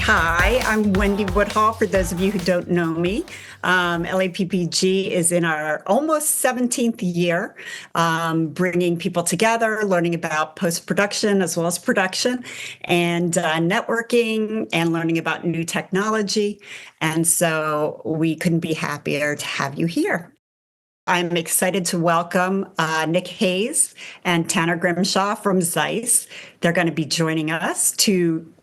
Hi, I'm Wendy Woodhall, for those of you who don't know me. LAPPG is in our almost 17th year, bringing people together, learning about post-production as well as production, and networking and learning about new technology. And so we couldn't be happier to have you here. I'm excited to welcome Nick Hayes and Tanner Grimshaw from ZEISS. They're going to be joining us to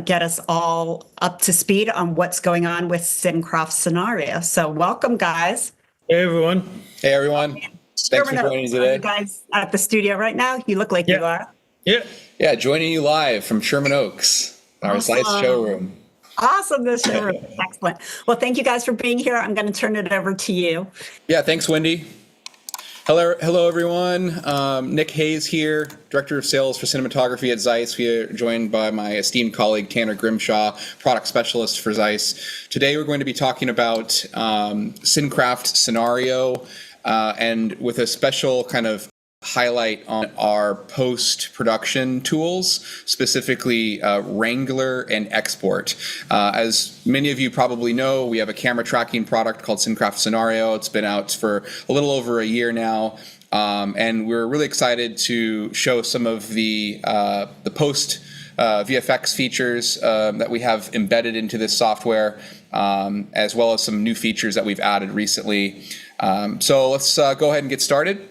get us all up to speed on what's going on with CinCraft Scenario. So welcome, guys. Hey, everyone. Hey, everyone. Thanks for joining today. Are you guys at the studio right now? You look like you are. Yeah, joining you live from Sherman Oaks, our ZEISS showroom. Awesome, the showroom. Excellent. Well, thank you guys for being here. I'm going to turn it over to you. Yeah, thanks, Wendy. Hello, everyone. Nick Hayes here, Director of Sales for Cinematography at ZEISS. We are joined by my esteemed colleague, Tanner Grimshaw, Product Specialist for ZEISS. Today, we're going to be talking about CinCraft Scenario and with a special kind of highlight on our post-production tools, specifically Wrangler and Export. As many of you probably know, we have a camera tracking product called CinCraft Scenario. It's been out for a little over a year now, and we're really excited to show some of the post VFX features that we have embedded into this software, as well as some new features that we've added recently. So let's go ahead and get started.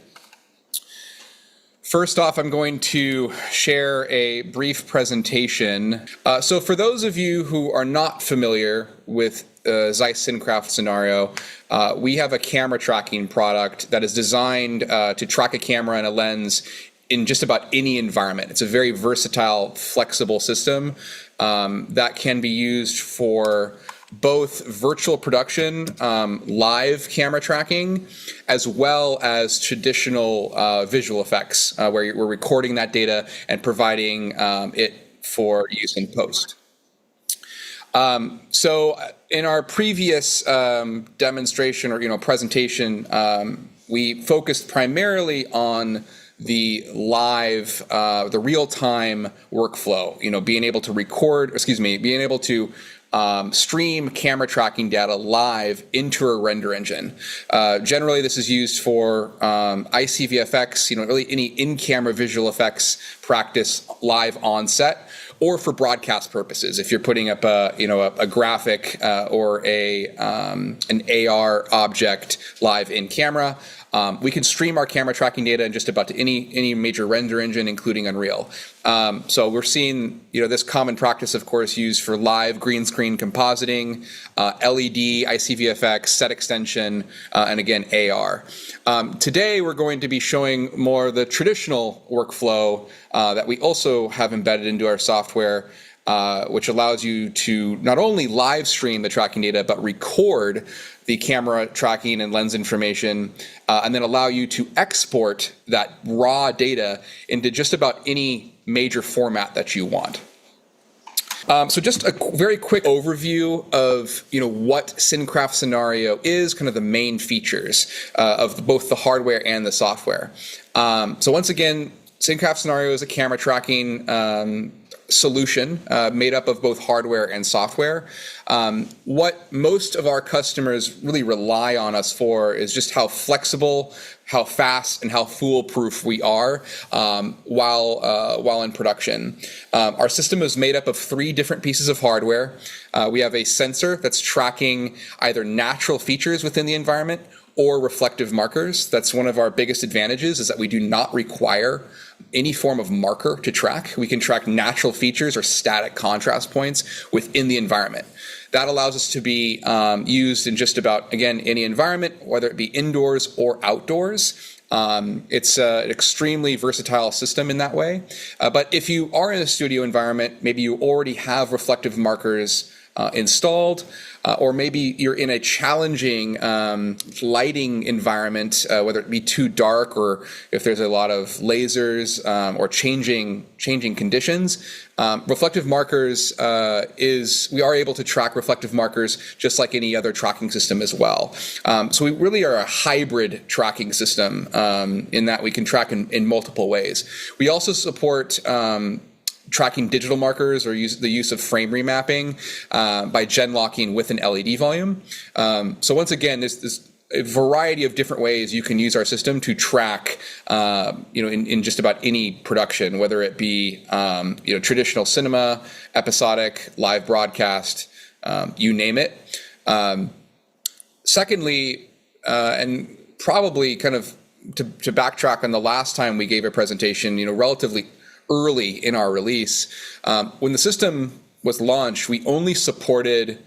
First off, I'm going to share a brief presentation. So for those of you who are not familiar with ZEISS CinCraft Scenario, we have a camera tracking product that is designed to track a camera and a lens in just about any environment. It's a very versatile, flexible system that can be used for both virtual production, live camera tracking, as well as traditional visual effects, where we're recording that data and providing it for use in post. So in our previous demonstration or presentation, we focused primarily on the live, the real-time workflow. Being able to being able to stream camera tracking data live into a render engine. Generally, this is used for ICVFX, really any in-camera visual effects practice live on set, or for broadcast purposes. If you're putting up a graphic or an AR object live in camera, we can stream our camera tracking data in just about any major render engine, including Unreal. So we're seeing this common practice, of course, used for live green screen compositing, LED, ICVFX, set extension, and again, AR. Today, we're going to be showing more the traditional workflow that we also have embedded into our software, which allows you to not only live stream the tracking data, but record the camera tracking and lens information, and then allow you to export that raw data into just about any major format that you want. So just a very quick overview of what CinCraft Scenario is, kind of the main features of both the hardware and the software. So once again, CinCraft Scenario is a camera tracking solution made up of both hardware and software. What most of our customers really rely on us for is just how flexible, how fast, and how foolproof we are while in production. Our system is made up of 3 different pieces of hardware. We have a sensor that's tracking either natural features within the environment or reflective markers. That's one of our biggest advantages, is that we do not require any form of marker to track. We can track natural features or static contrast points within the environment. That allows us to be used in just about, again, any environment, whether it be indoors or outdoors. It's an extremely versatile system in that way. But if you are in a studio environment, maybe you already have reflective markers installed, or maybe you're in a challenging lighting environment, whether it be too dark or if there's a lot of lasers or changing conditions. Reflective markers we are able to track reflective markers just like any other tracking system as well. So we really are a hybrid tracking system in that we can track in multiple ways. We also support tracking digital markers or the use of frame remapping by gen locking with an LED volume. So once again, there's a variety of different ways you can use our system to track, in just about any production, whether it be, traditional cinema, episodic, live broadcast, you name it. Secondly, and probably kind of to backtrack on the last time we gave a presentation, relatively early in our release, when the system was launched, we only supported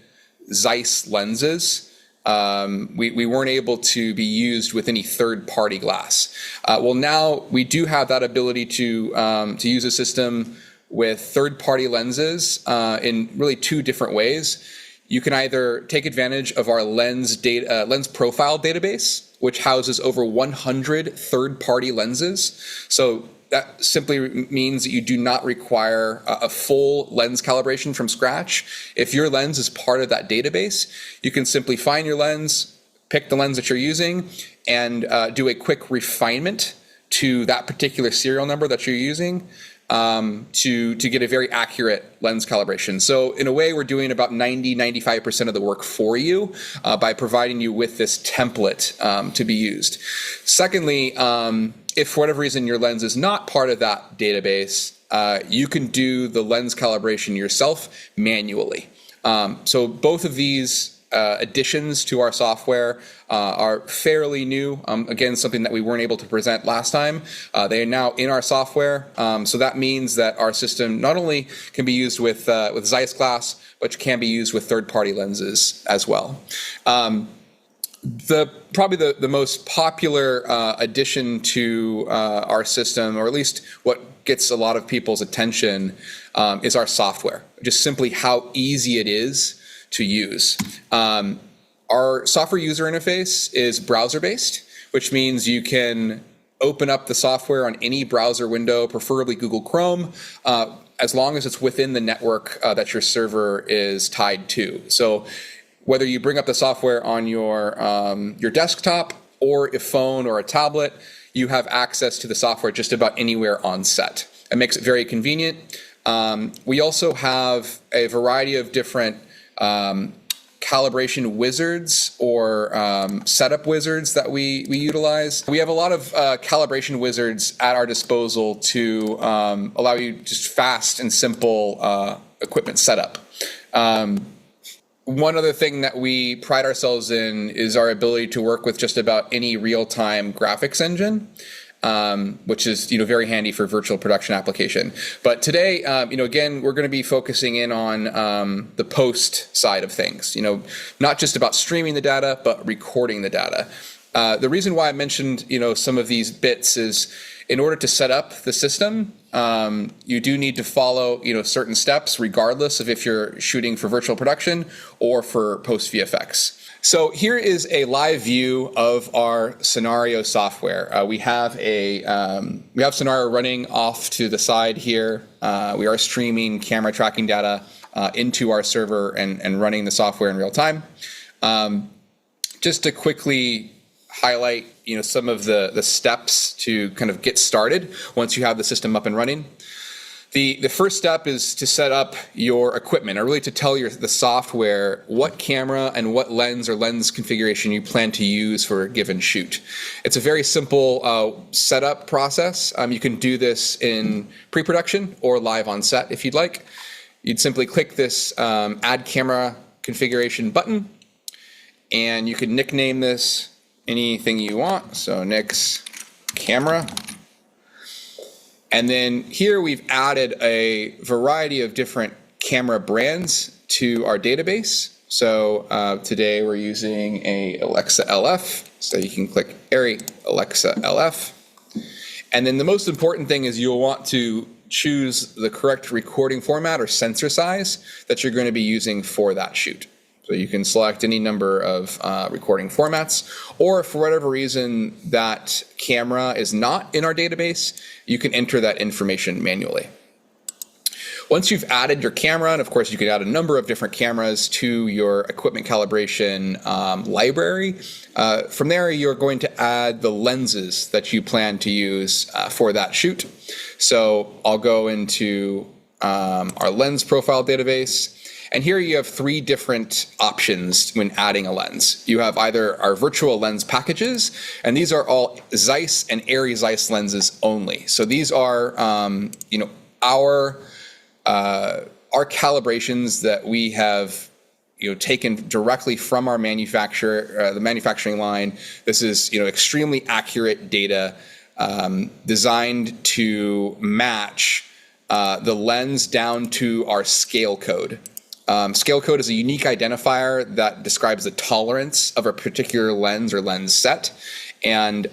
ZEISS lenses. We weren't able to be used with any third-party glass. Well, now we do have that ability to use a system with third-party lenses in really two different ways. You can either take advantage of our lens profile database, which houses over 100 third-party lenses. So that simply means that you do not require a full lens calibration from scratch. If your lens is part of that database, you can simply find your lens, pick the lens that you're using, and do a quick refinement to that particular serial number that you're using to get a very accurate lens calibration. So in a way, we're doing about 95% of the work for you by providing you with this template to be used. Secondly, if for whatever reason your lens is not part of that database, you can do the lens calibration yourself manually. So both of these additions to our software are fairly new. Again, something that we weren't able to present last time. They are now in our software. So that means that our system not only can be used with ZEISS glass, but can be used with third-party lenses as well. Probably the most popular addition to our system, or at least what gets a lot of people's attention, is our software. Just simply how easy it is to use. Our software user interface is browser-based, which means you can open up the software on any browser window, preferably Google Chrome, as long as it's within the network that your server is tied to. So whether you bring up the software on your desktop or a phone or a tablet, you have access to the software just about anywhere on set. It makes it very convenient. We also have a variety of different calibration wizards or setup wizards that we utilize. We have a lot of calibration wizards at our disposal to allow you just fast and simple equipment setup. One other thing that we pride ourselves in is our ability to work with just about any real-time graphics engine, which is very handy for virtual production application. But today, again, we're going to be focusing in on the post side of things. Not just about streaming the data, but recording the data. The reason why I mentioned some of these bits is in order to set up the system, you do need to follow certain steps, regardless of if you're shooting for virtual production or for post VFX. So here is a live view of our Scenario software. We have Scenario running off to the side here. We are streaming camera tracking data into our server and running the software in real time. Just to quickly highlight some of the steps to kind of get started once you have the system up and running. The first step is to set up your equipment, or really to tell the software what camera and what lens or lens configuration you plan to use for a given shoot. It's a very simple setup process. You can do this in pre-production or live on set if you'd like. You'd simply click this Add Camera Configuration button, and you can nickname this anything you want. So Nick's camera. And then here we've added a variety of different camera brands to our database. So today we're using a Alexa LF. So you can click Arri Alexa LF. And then the most important thing is you'll want to choose the correct recording format or sensor size that you're going to be using for that shoot. So you can select any number of recording formats, or if for whatever reason that camera is not in our database, you can enter that information manually. Once you've added your camera, and of course you can add a number of different cameras to your equipment calibration library, from there you're going to add the lenses that you plan to use for that shoot. So I'll go into our lens profile database, and here you have 3 different options when adding a lens. You have either our virtual lens packages, and these are all ZEISS and ARRI ZEISS lenses only. So these are our calibrations that we have taken directly from our manufacturer, the manufacturing line. This is extremely accurate data designed to match the lens down to our scale code. Scale code is a unique identifier that describes the tolerance of a particular lens or lens set. And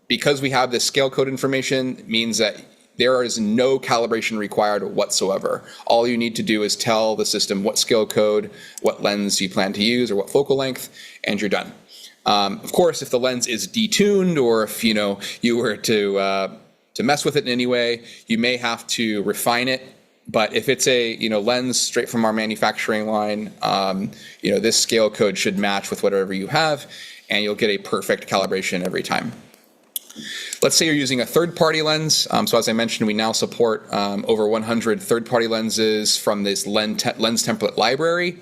because we have this scale code information, it means that there is no calibration required whatsoever. All you need to do is tell the system what scale code, what lens you plan to use, or what focal length, and you're done. Of course, if the lens is detuned, or if you were to mess with it in any way, you may have to refine it. But if it's a lens straight from our manufacturing line, this scale code should match with whatever you have, and you'll get a perfect calibration every time. Let's say you're using a third-party lens. So as I mentioned, we now support over 100 third-party lenses from this lens template library.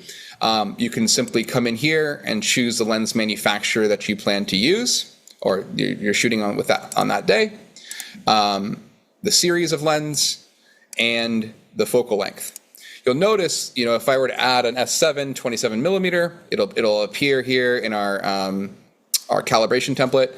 You can simply come in here and choose the lens manufacturer that you plan to use, or you're shooting on that day, the series of lens, and the focal length. You'll notice, if I were to add an S7 27 millimeter, it'll appear here in our calibration template.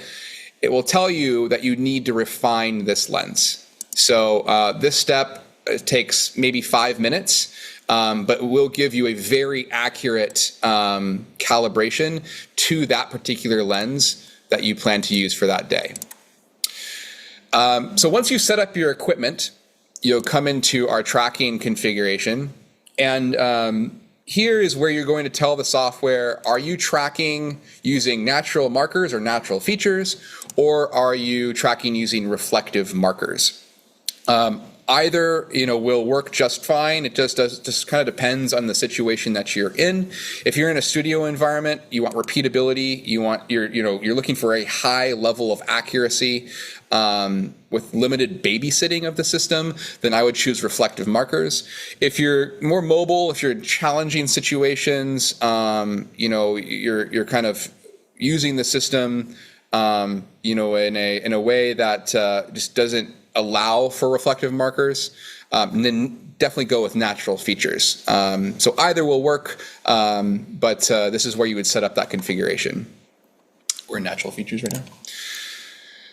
It will tell you that you need to refine this lens. So this step takes maybe 5 minutes, but will give you a very accurate calibration to that particular lens that you plan to use for that day. So once you set up your equipment, you'll come into our tracking configuration, and here is where you're going to tell the software, are you tracking using natural markers or natural features, or are you tracking using reflective markers? Either will work just fine. It just kind of depends on the situation that you're in. If you're in a studio environment, you want repeatability. You're looking for a high level of accuracy with limited babysitting of the system. Then I would choose reflective markers. If you're more mobile, if you're in challenging situations, you're kind of using the system, in a way that just doesn't allow for reflective markers, and then definitely go with natural features. So either will work, but this is where you would set up that configuration. We're in natural features right now.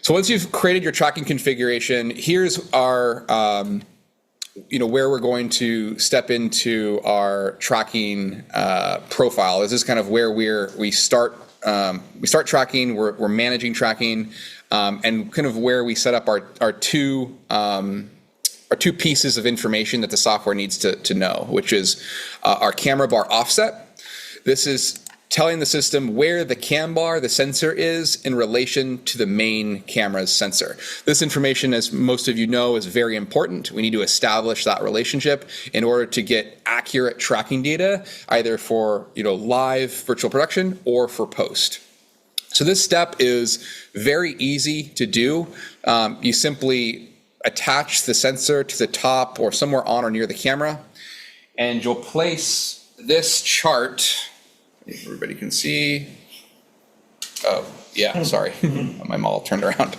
So once you've created your tracking configuration, here's our, where we're going to step into our tracking profile. This is kind of where we start tracking, we're managing tracking, and kind of where we set up our two pieces of information that the software needs to know, which is our camera bar offset. This is telling the system where the cam bar, the sensor, is in relation to the main camera's sensor. This information, as most of you know, is very important. We need to establish that relationship in order to get accurate tracking data, either for live virtual production or for post. So this step is very easy to do. You simply attach the sensor to the top or somewhere on or near the camera, and you'll place this chart. If everybody can see. Oh, yeah, sorry. My mall turned around.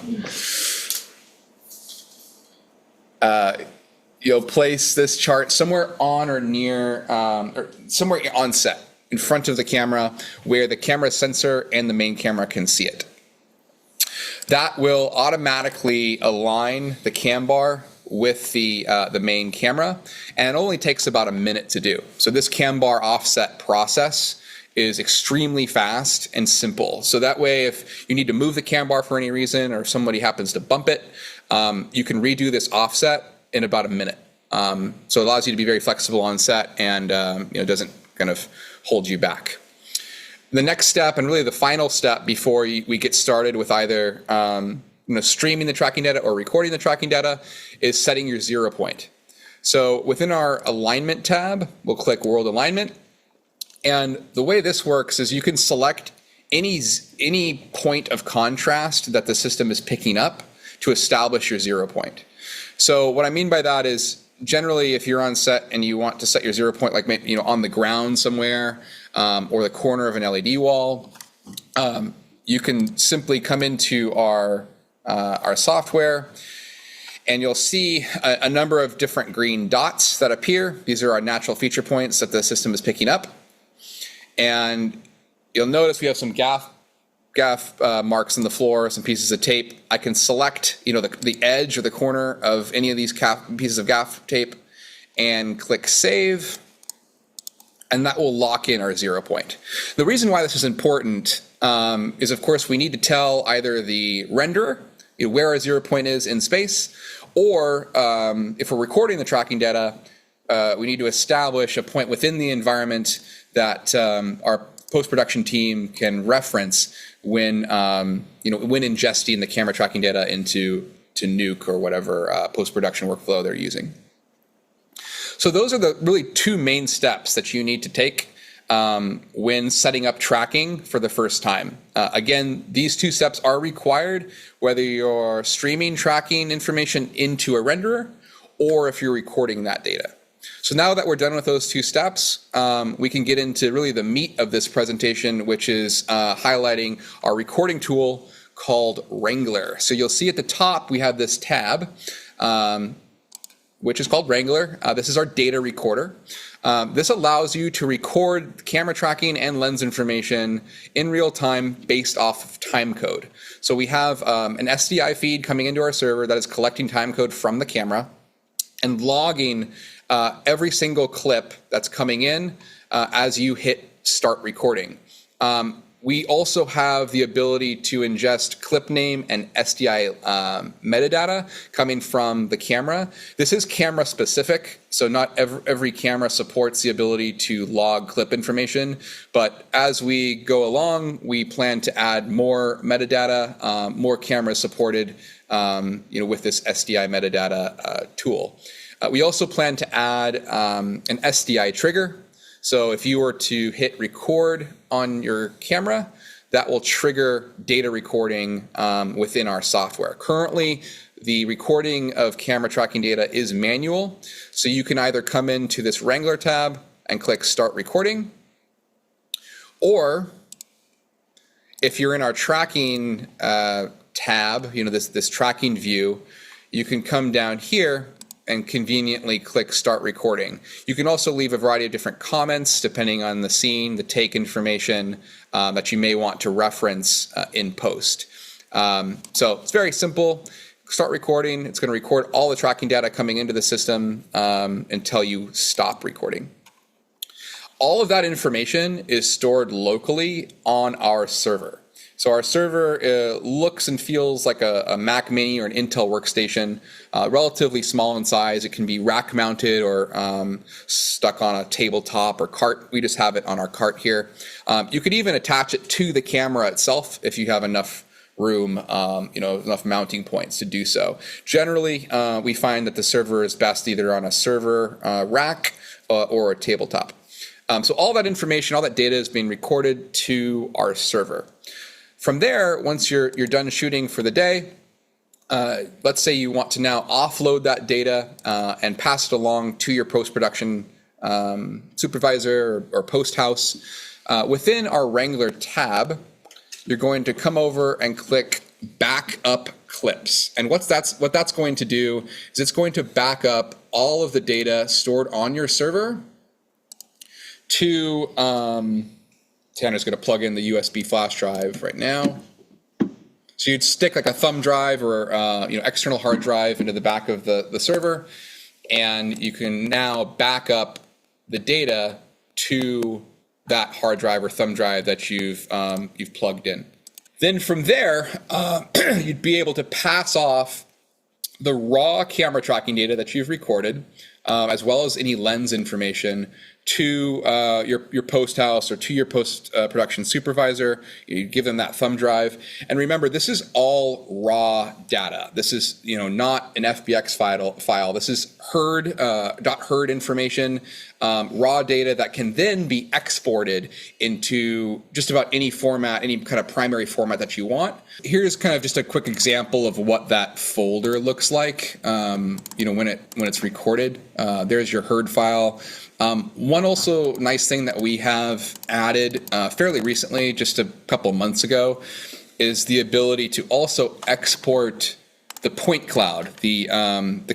You'll place this chart somewhere on or near, or somewhere on set in front of the camera where the camera sensor and the main camera can see it. That will automatically align the cam bar with the main camera, and it only takes about a minute to do. So this cam bar offset process is extremely fast and simple. So that way, if you need to move the cam bar for any reason or if somebody happens to bump it, you can redo this offset in about a minute. So it allows you to be very flexible on set and doesn't kind of hold you back. The next step, and really the final step before we get started with either streaming the tracking data or recording the tracking data, is setting your 0 point. So within our alignment tab, we'll click World Alignment. And the way this works is you can select any point of contrast that the system is picking up to establish your 0 point. So what I mean by that is, generally, if you're on set and you want to set your 0 point, like on the ground somewhere, or the corner of an LED wall, you can simply come into our software, and you'll see a number of different green dots that appear. These are our natural feature points that the system is picking up, and you'll notice we have some gaff marks on the floor, some pieces of tape. I can select, the edge or the corner of any of these pieces of gaff tape and click Save, and that will lock in our 0 point. The reason why this is important is, of course, we need to tell either the renderer where our 0 point is in space, or if we're recording the tracking data, we need to establish a point within the environment that our post-production team can reference when when ingesting the camera tracking data into Nuke or whatever post-production workflow they're using. So those are the really two main steps that you need to take when setting up tracking for the first time. Again, these two steps are required whether you're streaming tracking information into a renderer or if you're recording that data. So now that we're done with those two steps, we can get into really the meat of this presentation, which is highlighting our recording tool called Wrangler. So you'll see at the top we have this tab, which is called Wrangler. This is our data recorder. This allows you to record camera tracking and lens information in real time based off of timecode. So we have an SDI feed coming into our server that is collecting timecode from the camera and logging every single clip that's coming in as you hit start recording. We also have the ability to ingest clip name and SDI metadata coming from the camera. This is camera specific, so not every camera supports the ability to log clip information, but as we go along, we plan to add more metadata, more cameras supported with this SDI metadata tool. We also plan to add an SDI trigger. So if you were to hit record on your camera, that will trigger data recording within our software. Currently, the recording of camera tracking data is manual. So you can either come into this Wrangler tab and click Start Recording, or if you're in our tracking tab, this tracking view, you can come down here and conveniently click Start Recording. You can also leave a variety of different comments depending on the scene, the take information that you may want to reference in post. So it's very simple. Start recording. It's going to record all the tracking data coming into the system until you stop recording. All of that information is stored locally on our server. So our server looks and feels like a Mac Mini or an Intel workstation, relatively small in size. It can be rack mounted or stuck on a tabletop or cart. We just have it on our cart here. You could even attach it to the camera itself if you have enough room, enough mounting points to do so. Generally, we find that the server is best either on a server rack or a tabletop. So all that information, all that data is being recorded to our server. From there, once you're done shooting for the day, let's say you want to now offload that data and pass it along to your post-production supervisor or post house. Within our Wrangler tab, you're going to come over and click Backup Clips. And what that's going to do is it's going to back up all of the data stored on your server to Tanner's going to plug in the USB flash drive right now. So you'd stick like a thumb drive or external hard drive into the back of the server, and you can now back up the data to that hard drive or thumb drive that you've plugged in. Then from there, you'd be able to pass off the raw camera tracking data that you've recorded, as well as any lens information, to your post house or to your post production supervisor. You give them that thumb drive, and remember, this is all raw data. This is not an FBX file. This is .herd information, raw data that can then be exported into just about any format, any kind of primary format that you want. Here's kind of just a quick example of what that folder looks like. When it's recorded. There's your herd file. One also nice thing that we have added fairly recently, just a couple months ago, is the ability to also export the point cloud, the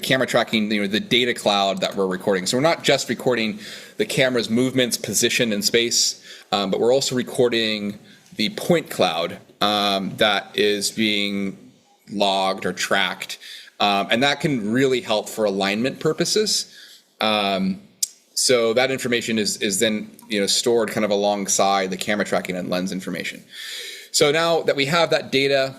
camera tracking, the data cloud that we're recording. So we're not just recording the camera's movements, position, and space, but we're also recording the point cloud that is being logged or tracked, and that can really help for alignment purposes. So that information is then stored kind of alongside the camera tracking and lens information. So now that we have that data,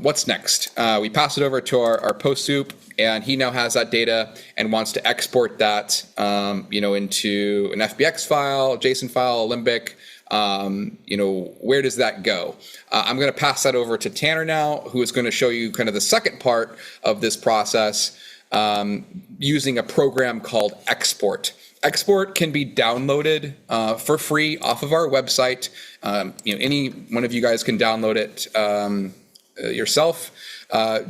what's next? We pass it over to our post soup, and he now has that data and wants to export that into an FBX file, JSON file, Alembic. Where does that go? I'm going to pass that over to Tanner now, who is going to show you kind of the second part of this process, using a program called Export. Export can be downloaded for free off of our website. Any one of you guys can download it yourself.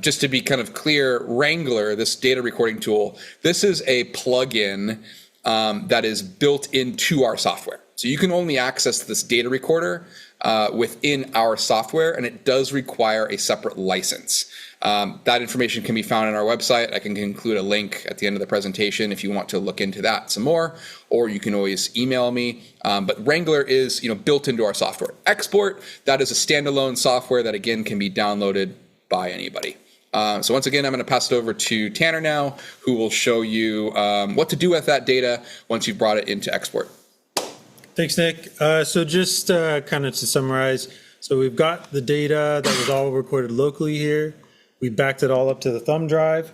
Just to be kind of clear, Wrangler, this data recording tool, this is a plugin that is built into our software. So you can only access this data recorder within our software, and it does require a separate license. That information can be found on our website. I can include a link at the end of the presentation if you want to look into that some more, or you can always email me. But Wrangler is built into our software. Export, that is a standalone software that again can be downloaded by anybody. So once again, I'm going to pass it over to Tanner now, who will show you what to do with that data once you've brought it into Export. Thanks, Nick. So just kind of to summarize, so we've got the data that was all recorded locally here. We backed it all up to the thumb drive.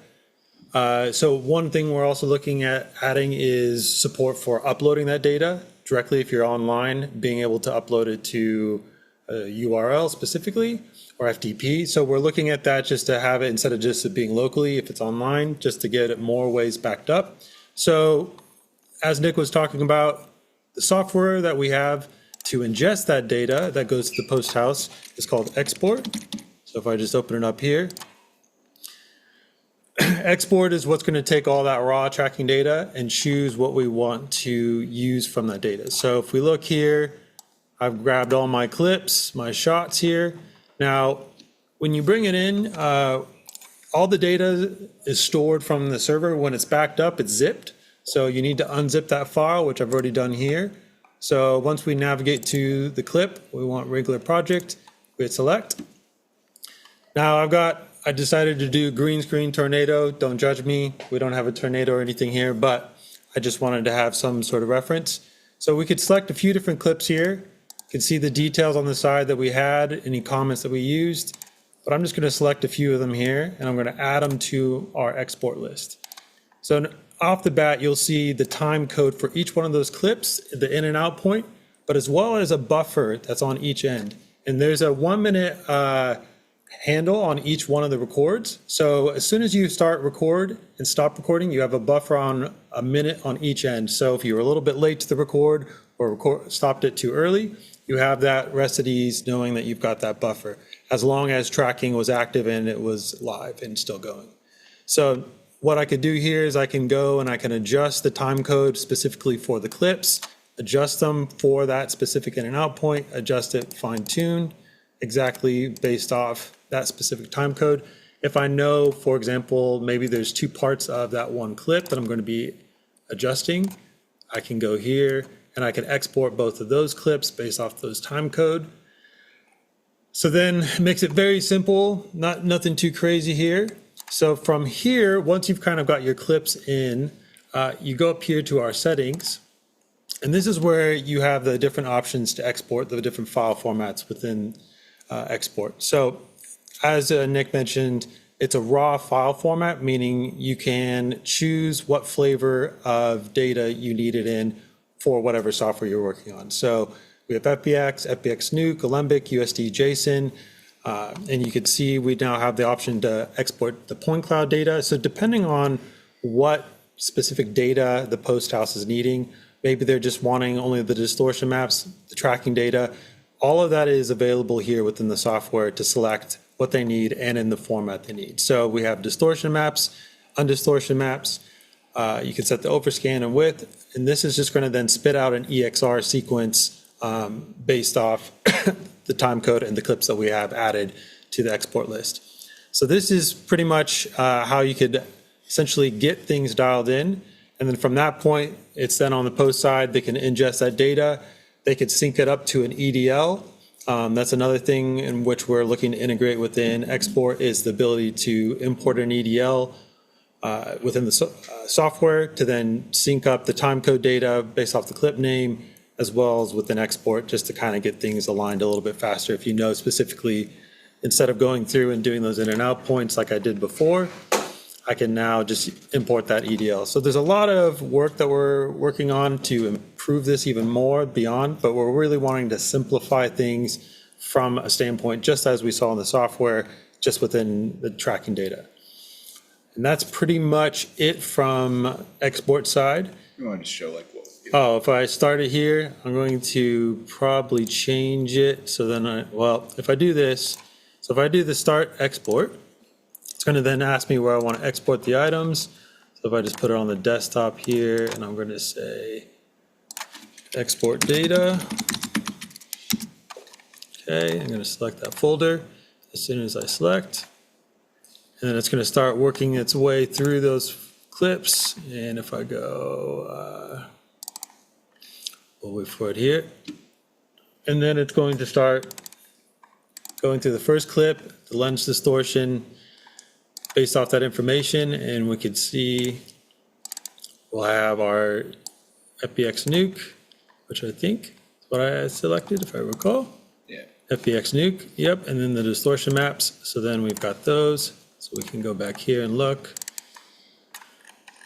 So one thing we're also looking at adding is support for uploading that data directly if you're online, being able to upload it to a URL specifically or FTP. So we're looking at that just to have it, instead of just it being locally, if it's online, just to get it more ways backed up. So as Nick was talking about, the software that we have to ingest that data that goes to the post house is called Export. So if I just open it up here, Export is what's going to take all that raw tracking data and choose what we want to use from that data. So if we look here, I've grabbed all my clips, my shots here. Now, when you bring it in, all the data is stored from the server. When it's backed up, it's zipped. So you need to unzip that file, which I've already done here. So once we navigate to the clip, we want regular project, we hit select. Now I decided to do green screen tornado. Don't judge me. We don't have a tornado or anything here, but I just wanted to have some sort of reference. So we could select a few different clips here. You can see the details on the side that we had, any comments that we used, but I'm just going to select a few of them here, and I'm going to add them to our export list. So off the bat, you'll see the time code for each one of those clips, the in and out point, but as well as a buffer that's on each end. And there's a 1 minute handle on each one of the records. So as soon as you start record and stop recording, you have a buffer on a minute on each end. So if you were a little bit late to the record or stopped it too early, you have that rest at ease knowing that you've got that buffer, as long as tracking was active and it was live and still going. So what I could do here is I can go and I can adjust the time code specifically for the clips, adjust them for that specific in and out point, adjust it, fine tune exactly based off that specific time code. If I know, for example, maybe there's two parts of that one clip that I'm going to be adjusting, I can go here and I can export both of those clips based off those time code. So then it makes it very simple, nothing too crazy here. So from here, once you've kind of got your clips in, you go up here to our settings, and this is where you have the different options to export the different file formats within Export. So as Nick mentioned, It's a raw file format, meaning you can choose what flavor of data you need it in for whatever software you're working on. So we have FBX, FBX Nuke, Alembic, USD, JSON, and you can see we now have the option to export the point cloud data. So depending on what specific data the post house is needing, maybe they're just wanting only the distortion maps, the tracking data, all of that is available here within the software to select what they need and in the format they need. So we have distortion maps, undistortion maps. You can set the overscan and width, and this is just going to then spit out an EXR sequence based off the time code and the clips that we have added to the export list. So this is pretty much how you could essentially get things dialed in. And then from that point, it's then on the post side, they can ingest that data. They could sync it up to an EDL. That's another thing in which we're looking to integrate within export is the ability to import an EDL within the software to then sync up the timecode data based off the clip name, as well as within export, just to kind of get things aligned a little bit faster. If you know specifically, instead of going through and doing those in and out points like I did before, I can now just import that EDL. So there's a lot of work that we're working on to improve this even more beyond, but we're really wanting to simplify things from a standpoint, just as we saw in the software, just within the tracking data. And that's pretty much it from export side. You want to just show like what? Oh, if I start it here, I'm going to probably change it. So then if I do this, so if I do the start export, it's going to then ask me where I want to export the items. So if I just put it on the desktop here, and I'm going to say export data. Okay, I'm going to select that folder as soon as I select. And then it's going to start working its way through those clips. And if I go, we'll wait for it here. And then it's going to start going through the first clip, the lens distortion, based off that information, and we can see we'll have our FBX Nuke, which I think is what I selected, if I recall. Yeah. FBX Nuke, yep, and then the distortion maps. So then we've got those. So we can go back here and look.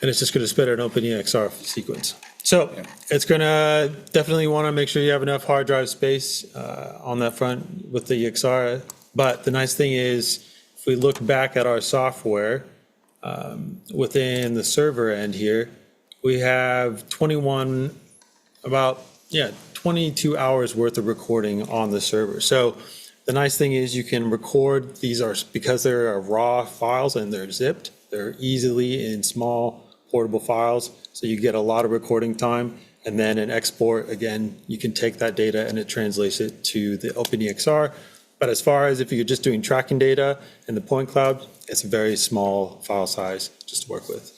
And it's just going to spit out an OpenEXR sequence. So it's going to definitely want to make sure you have enough hard drive space on that front with the EXR. But the nice thing is, if we look back at our software within the server end here, we have 22 hours worth of recording on the server. So the nice thing is you can record, these are, because they're raw files and they're zipped, they're easily in small portable files. So you get a lot of recording time. And then in export, again, you can take that data and it translates it to the OpenEXR. But as far as if you're just doing tracking data in the point cloud, it's a very small file size just to work with.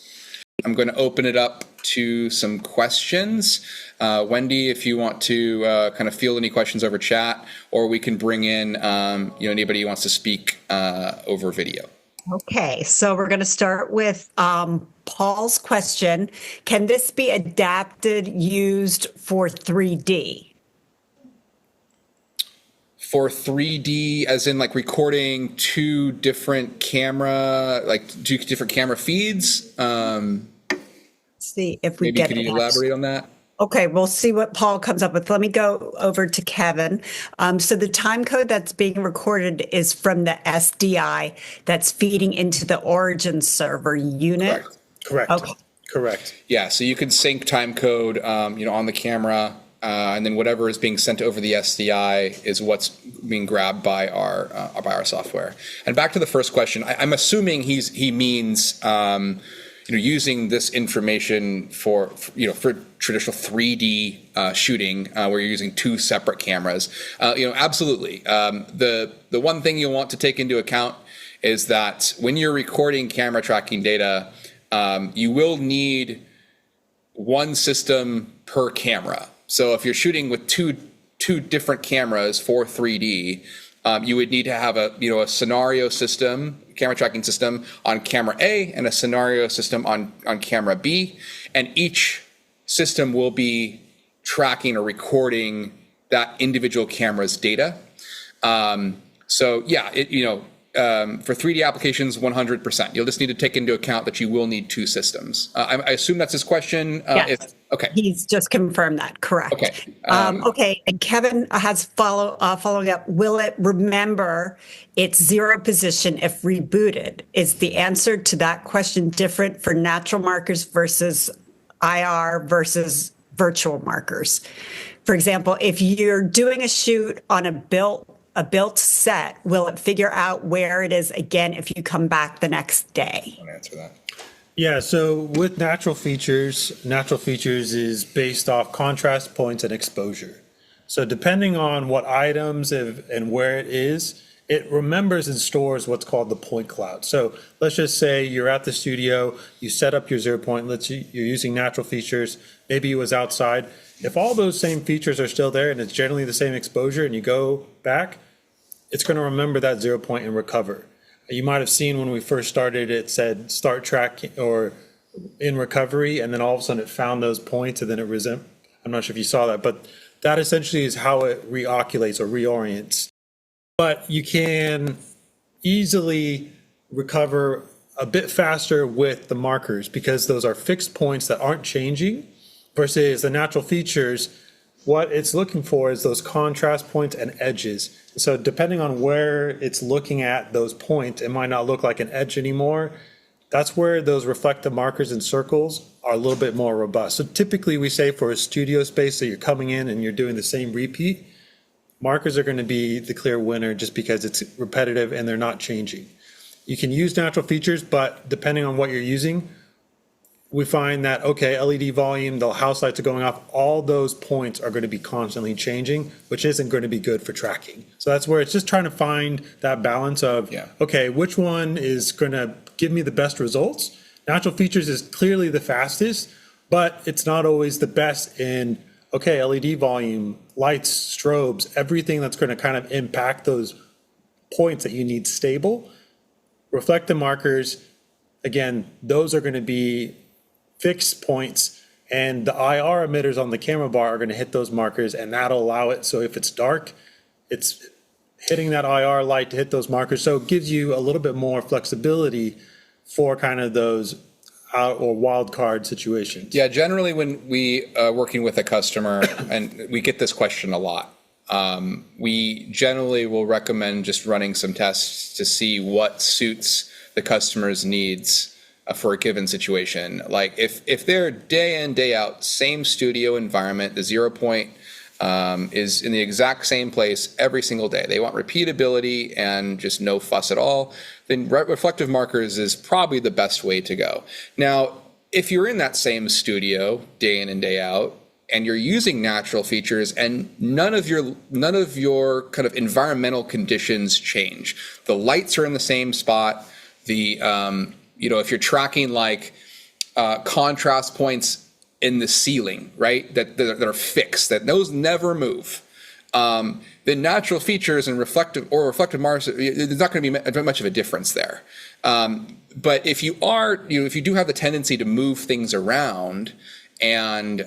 I'm going to open it up to some questions. Wendy, if you want to kind of field any questions over chat, or we can bring in anybody who wants to speak over video. Okay, so we're going to start with Paul's question. Can this be adapted, used for 3D? For 3D, as in like recording two different camera feeds? See if we Maybe get could you that. elaborate on that? Okay, we'll see what Paul comes up with. Let me go over to Kevin. So the time code that's being recorded is from the SDI that's feeding into the origin server unit. Correct. Okay. Correct. Yeah, so you can sync time code, on the camera, and then whatever is being sent over the SDI is what's being grabbed by our software. And back to the first question, I'm assuming he means using this information for traditional 3D shooting, where you're using two separate cameras. Absolutely. The one thing you'll want to take into account is that when you're recording camera tracking data, you will need one system per camera. So if you're shooting with two different cameras for 3D, you would need to have a scenario system, camera tracking system on camera A and a scenario system on camera B, and each system will be tracking or recording that individual camera's data. So yeah, for 3D applications, 100%. You'll just need to take into account that you will need two systems. I assume that's his question. Yes. Okay. He's just confirmed that, correct. Okay. Okay, and Kevin has following up. Will it remember its zero position if rebooted? Is the answer to that question different for natural markers versus IR versus virtual markers? For example, if you're doing a shoot on a built set, will it figure out where it is again if you come back the next day? I'll answer that. Yeah, so with natural features is based off contrast points and exposure. So depending on what items and where it is, it remembers and stores what's called the point cloud. So let's just say you're at the studio, you set up your 0 point, you're using natural features, maybe it was outside. If all those same features are still there and it's generally the same exposure and you go back, it's going to remember that 0 point and recover. You might have seen when we first started, it said start tracking or in recovery, and then all of a sudden it found those points and then it I'm not sure if you saw that, but that essentially is how it reoculates or reorients. But you can easily recover a bit faster with the markers because those are fixed points that aren't changing versus the natural features. What it's looking for is those contrast points and edges. So depending on where it's looking at those points, it might not look like an edge anymore. That's where those reflective markers and circles are a little bit more robust. So typically we say for a studio space that you're coming in and you're doing the same repeat, markers are going to be the clear winner just because it's repetitive and they're not changing. You can use natural features, but depending on what you're using, we find that, okay, LED volume, the house lights are going off, all those points are going to be constantly changing, which isn't going to be good for tracking. So that's where it's just trying to find that balance of, okay, which one is going to give me the best results? Natural features is clearly the fastest, but it's not always the best in, okay, LED volume, lights, strobes, everything that's going to kind of impact those points that you need stable. Reflective markers, again, those are going to be fixed points, and the IR emitters on the camera bar are going to hit those markers, and that'll allow it. So if it's dark, it's hitting that IR light to hit those markers. So it gives you a little bit more flexibility for kind of those out or wild card situations. Yeah, generally when we working with a customer, and we get this question a lot, we generally will recommend just running some tests to see what suits the customer's needs for a given situation. Like if they're day in, day out, same studio environment, the 0 point is in the exact same place every single day. They want repeatability and just no fuss at all. Then reflective markers is probably the best way to go. Now, if you're in that same studio day in and day out, and you're using natural features and none of your kind of environmental conditions change. The lights are in the same spot. If you're tracking like contrast points in the ceiling, right, that are fixed, that those never move, then natural features and reflective markers, there's not going to be much of a difference there. But if you do have the tendency to move things around, and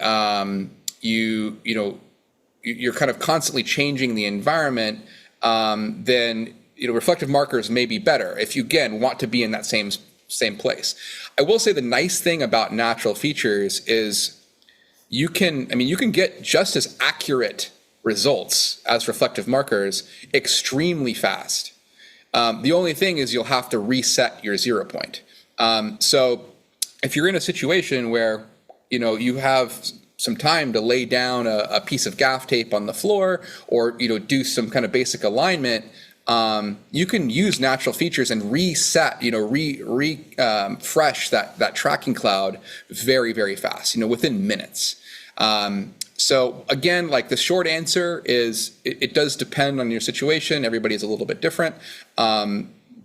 you're kind of constantly changing the environment, then reflective markers may be better if you again want to be in that same place. I will say the nice thing about natural features is you can get just as accurate results as reflective markers extremely fast. The only thing is you'll have to reset your 0 point. So if you're in a situation where you have some time to lay down a piece of gaff tape on the floor, or do some kind of basic alignment, you can use natural features and reset, refresh that tracking cloud very, very fast, within minutes. So again, like the short answer is it does depend on your situation. Everybody's a little bit different.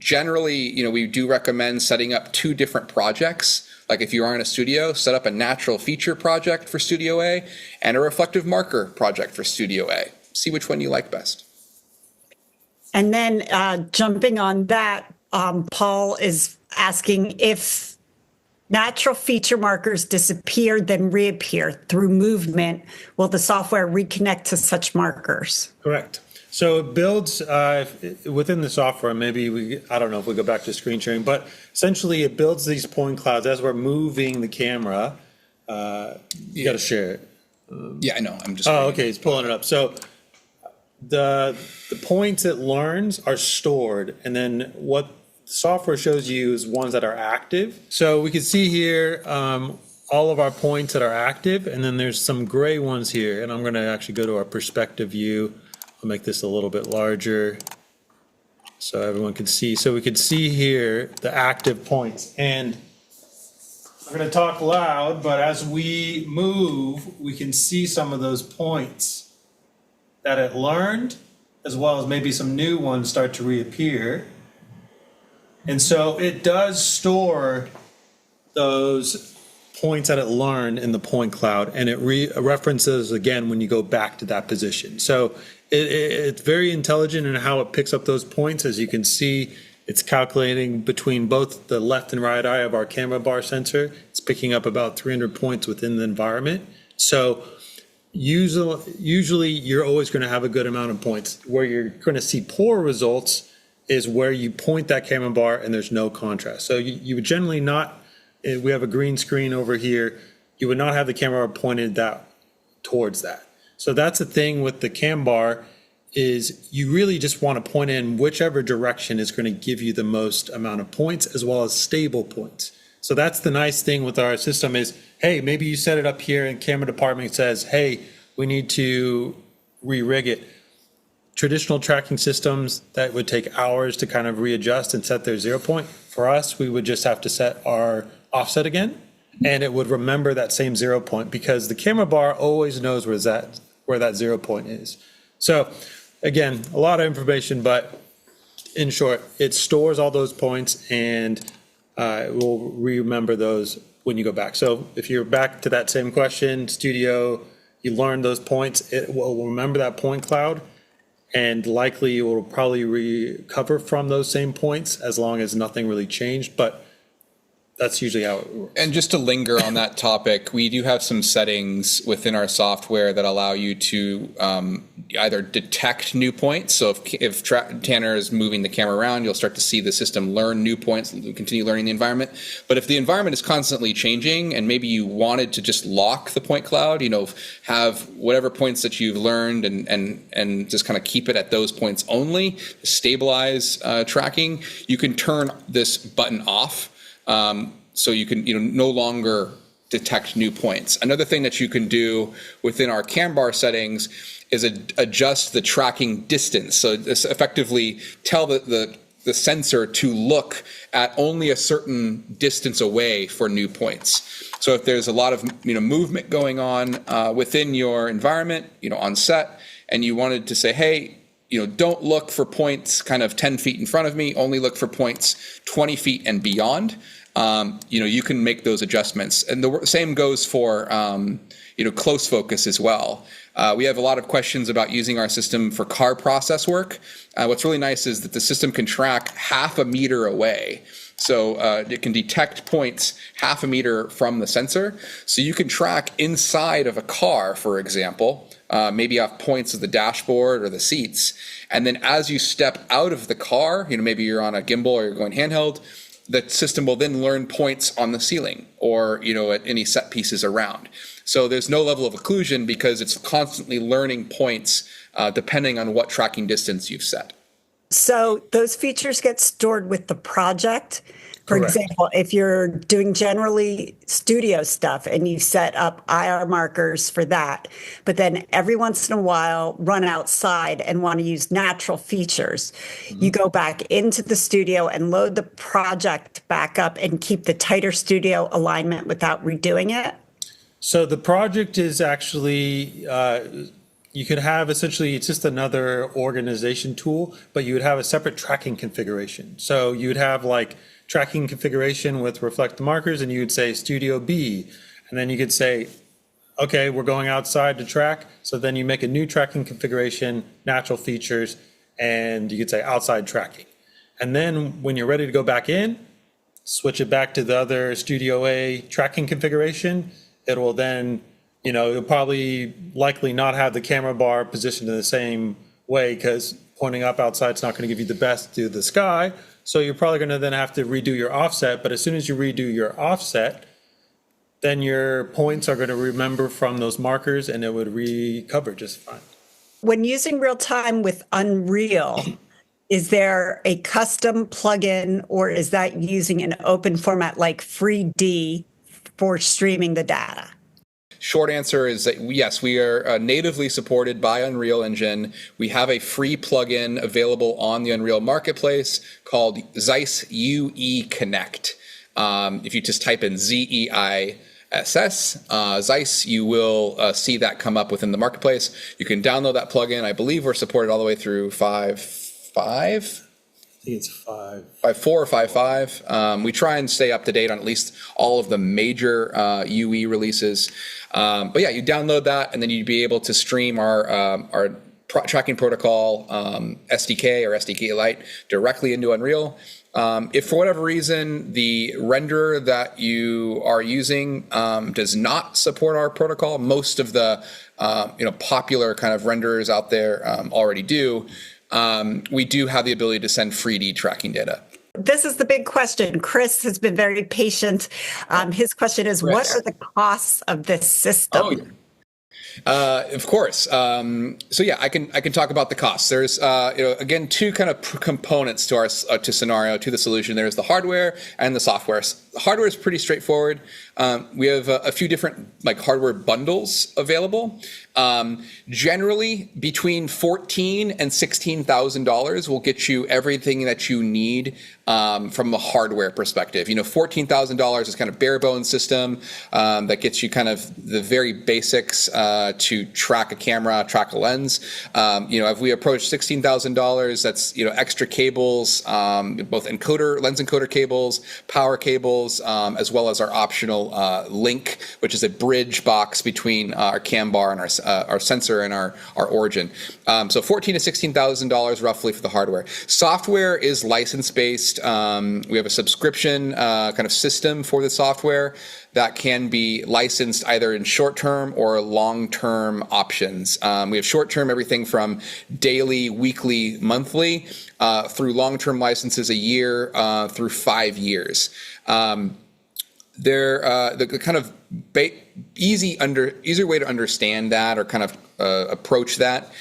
Generally, we do recommend setting up 2 different projects. Like if you are in a studio, set up a natural feature project for Studio A and a reflective marker project for Studio A. See which one you like best. And then jumping on that, Paul is asking if natural feature markers disappear, then reappear through movement, will the software reconnect to such markers? Correct. So it builds within the software. Maybe I don't know if we go back to screen sharing, but essentially it builds these point clouds as we're moving the camera. You got to share it. Yeah, I know. I'm just. Oh, okay. It's pulling it up. So the points it learns are stored, and then what the software shows you is ones that are active. So we can see here all of our points that are active, and then there's some gray ones here. And I'm going to actually go to our perspective view. I'll make this a little bit larger so everyone can see. So we can see here the active points. And I'm going to talk loud, but as we move, we can see some of those points that it learned, as well as maybe some new ones start to reappear. And so it does store those points that it learned in the point cloud, and it references again when you go back to that position. So it's very intelligent in how it picks up those points. As you can see, it's calculating between both the left and right eye of our camera bar sensor. It's picking up about 300 points within the environment. So usually you're always going to have a good amount of points. Where you're going to see poor results is where you point that camera bar and there's no contrast. So you would generally not, we have a green screen over here, you would not have the camera pointed towards that. So that's the thing with the cam bar, is you really just want to point in whichever direction is going to give you the most amount of points, as well as stable points. So that's the nice thing with our system is, hey, maybe you set it up here and camera department says, hey, we need to re-rig it. Traditional tracking systems, that would take hours to kind of readjust and set their 0 point. For us, we would just have to set our offset again, and it would remember that same 0 point, because the camera bar always knows where that 0 point is. So again, a lot of information, but in short, it stores all those points and it will remember those when you go back. So if you're back to that same question, studio, you learn those points, it will remember that point cloud, and likely it will probably recover from those same points as long as nothing really changed. But that's usually how it works. And just to linger on that topic, we do have some settings within our software that allow you to either detect new points. So if Tanner is moving the camera around, you'll start to see the system learn new points and continue learning the environment. But if the environment is constantly changing and maybe you wanted to just lock the point cloud, have whatever points that you've learned and just kind of keep it at those points only, to stabilize tracking, you can turn this button off. So you can no longer detect new points. Another thing that you can do within our cam bar settings is adjust the tracking distance. So this effectively tell the sensor to look at only a certain distance away for new points. So if there's a lot of movement going on within your environment, on set, and you wanted to say, hey, don't look for points kind of 10 feet in front of me, only look for points 20 feet and beyond. You can make those adjustments. And the same goes for, close focus as well. We have a lot of questions about using our system for car process work. What's really nice is that the system can track half a meter away. So it can detect points half a meter from the sensor. So you can track inside of a car, for example, maybe off points of the dashboard or the seats. And then as you step out of the car, maybe you're on a gimbal or you're going handheld, the system will then learn points on the ceiling or, at any set pieces around. So there's no level of occlusion because it's constantly learning points depending on what tracking distance you've set. So those features get stored with the project. For Correct. example, if you're doing generally studio stuff and you set up IR markers for that, but then every once in a while run outside and want to use natural features, you go back into the studio and load the project back up and keep the tighter studio alignment without redoing it. So the project is actually, you could have essentially, it's just another organization tool, but you would have a separate tracking configuration. So you would have like tracking configuration with reflect the markers, and you would say Studio B, and then you could say, okay, we're going outside to track. So then you make a new tracking configuration, natural features, and you could say outside tracking. And then when you're ready to go back in, switch it back to the other Studio A tracking configuration. It will then, it'll probably likely not have the camera bar positioned in the same way because pointing up outside is not going to give you the best to the sky. So you're probably going to then have to redo your offset. But as soon as you redo your offset, then your points are going to remember from those markers and it would recover just fine. When using real time with Unreal, is there a custom plugin or is that using an open format like FreeD for streaming the data? Short answer is that yes, we are natively supported by Unreal Engine. We have a free plugin available on the Unreal Marketplace called ZEISS UE Connect. If you just type in ZEISS, ZEISS, you will see that come up within the marketplace. You can download that plugin. I believe we're supported all the way through 5.5. I think it's 5. 5.4 or 5.5. We try and stay up to date on at least all of the major UE releases. But yeah, you download that, and then you'd be able to stream our tracking protocol SDK or SDK Lite directly into Unreal. If for whatever reason the renderer that you are using does not support our protocol, most of the popular kind of renderers out there already do. We do have the ability to send 3D tracking data. This is the big question. Chris has been very patient. His question is, what are the costs of this system? Of course. So yeah, I can talk about the costs. There's again two kind of components to our to Scenario, to the solution. There's the hardware and the software. The hardware is pretty straightforward. We have a few different hardware bundles available. Generally, between $14,000 and $16,000 will get you everything that you need from a hardware perspective. $14,000 is kind of bare bones system that gets you kind of the very basics to track a camera, track a lens. If we approach $16,000, that's extra cables, both lens encoder cables, power cables, as well as our optional link, which is a bridge box between our cam bar and our sensor and our origin. So $14,000 to $16,000 roughly for the hardware. Software is license based. We have a subscription kind of system for the software that can be licensed either in short-term or long-term options. We have short-term, everything from daily, weekly, monthly, through long-term licenses a year through 5 years. The kind of easier way to understand that or kind of approach that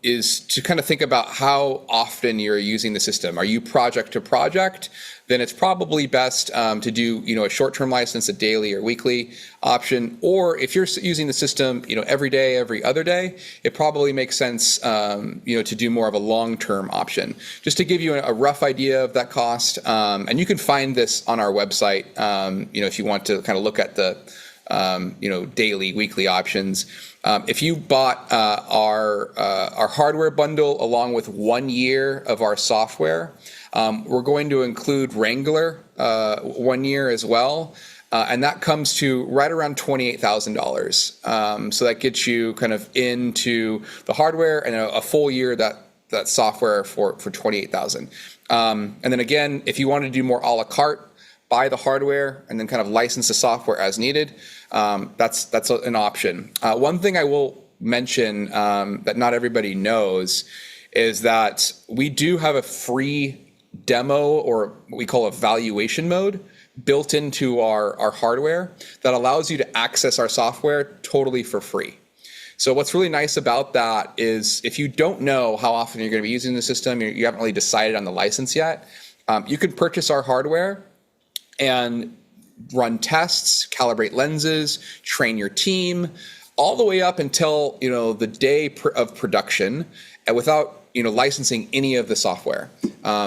is to kind of think about how often you're using the system. Are you project to project? Then it's probably best to do a short-term license, a daily or weekly option. Or if you're using the system every day, every other day, it probably makes sense to do more of a long-term option. Just to give you a rough idea of that cost, and you can find this on our website. If you want to kind of look at the daily, weekly options. If you bought our hardware bundle along with 1 year of our software, we're going to include Wrangler 1 year as well. And that comes to right around $28,000. So that gets you kind of into the hardware and a full year that software for $28,000. And then again, if you want to do more a la carte, buy the hardware and then kind of license the software as needed. That's an option. One thing I will mention that not everybody knows is that we do have a free demo, or what we call a valuation mode, built into our hardware that allows you to access our software totally for free. So what's really nice about that is if you don't know how often you're going to be using the system, you haven't really decided on the license yet, you can purchase our hardware and run tests, calibrate lenses, train your team, all the way up until the day of production, and without licensing any of the software.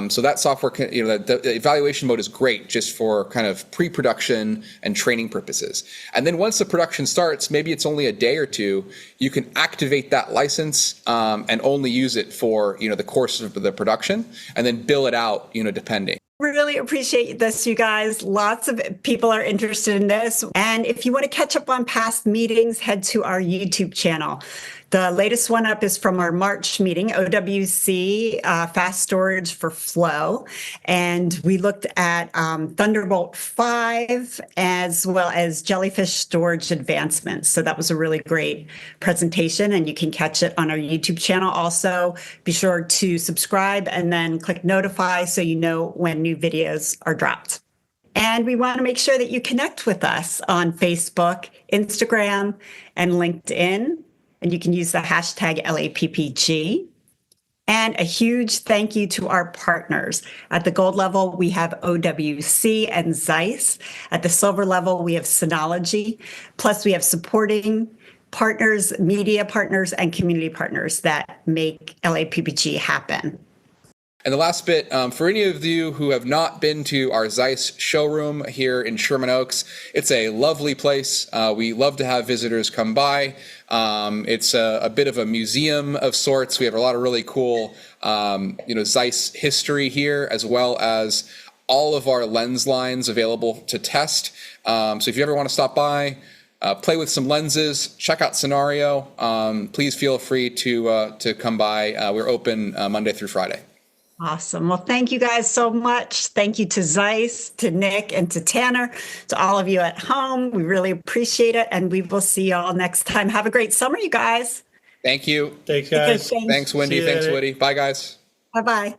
So that software can, the evaluation mode is great just for kind of pre-production and training purposes. And then once the production starts, maybe it's only a day or two, you can activate that license and only use it for the course of the production, and then bill it out depending. Really appreciate this, you guys. Lots of people are interested in this. And if you want to catch up on past meetings, head to our YouTube channel. The latest one up is from our March meeting, OWC, Fast Storage for Flow. And we looked at Thunderbolt 5 as well as Jellyfish storage advancements. So that was a really great presentation, and you can catch it on our YouTube channel. Also, be sure to subscribe and then click notify so you know when new videos are dropped. And we want to make sure that you connect with us on Facebook, Instagram, and LinkedIn. And you can use the hashtag LAPPG. And a huge thank you to our partners. At the gold level, we have OWC and ZEISS. At the silver level, we have Synology. Plus, we have supporting partners, media partners, and community partners that make LAPPG happen. And the last bit, for any of you who have not been to our ZEISS showroom here in Sherman Oaks, it's a lovely place. We love to have visitors come by. It's a bit of a museum of sorts. We have a lot of really cool, ZEISS history here, as well as all of our lens lines available to test. So if you ever want to stop by, play with some lenses, check out Scenario, please feel free to come by. We're open Monday through Friday. Awesome. Well, thank you guys so much. Thank you to ZEISS, to Nick, and to Tanner, to all of you at home. We really appreciate it, and we will see you all next time. Have a great summer, you guys. Thank you. Thanks, guys. Thanks, Wendy. Thanks, Woody. Bye, guys. Bye-bye.